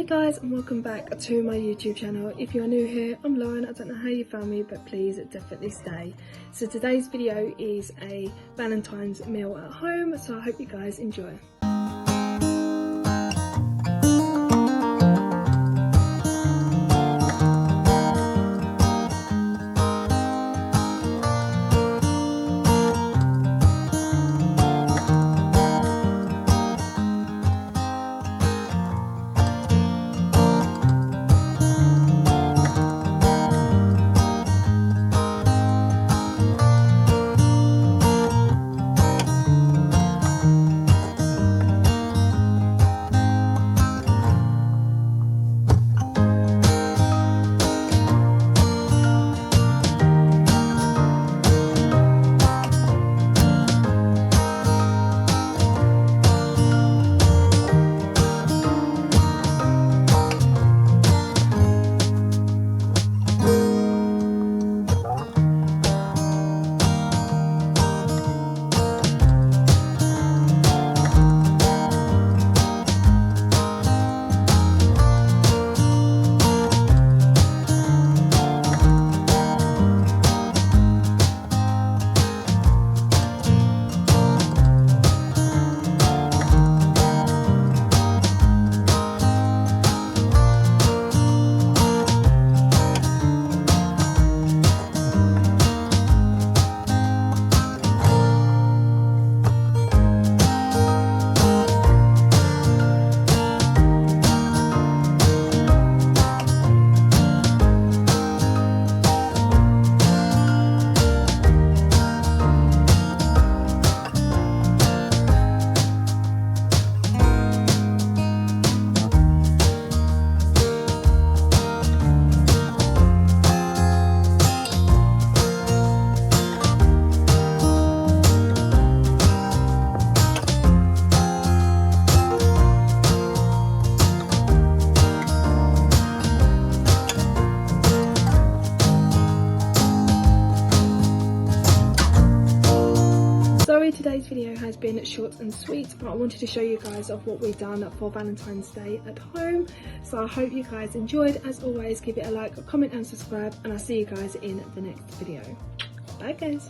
Hey guys, and welcome back to my YouTube channel. If you're new here, I'm Lauren. I don't know how you found me, but please definitely stay. So today's video is a Valentine's meal at home, so I hope you guys enjoy. Sorry today's video has been short and sweet, but I wanted to show you guys of what we've done for Valentine's Day at home. So I hope you guys enjoyed. As always, give it a like, a comment and subscribe, and I'll see you guys in the next video. Bye guys.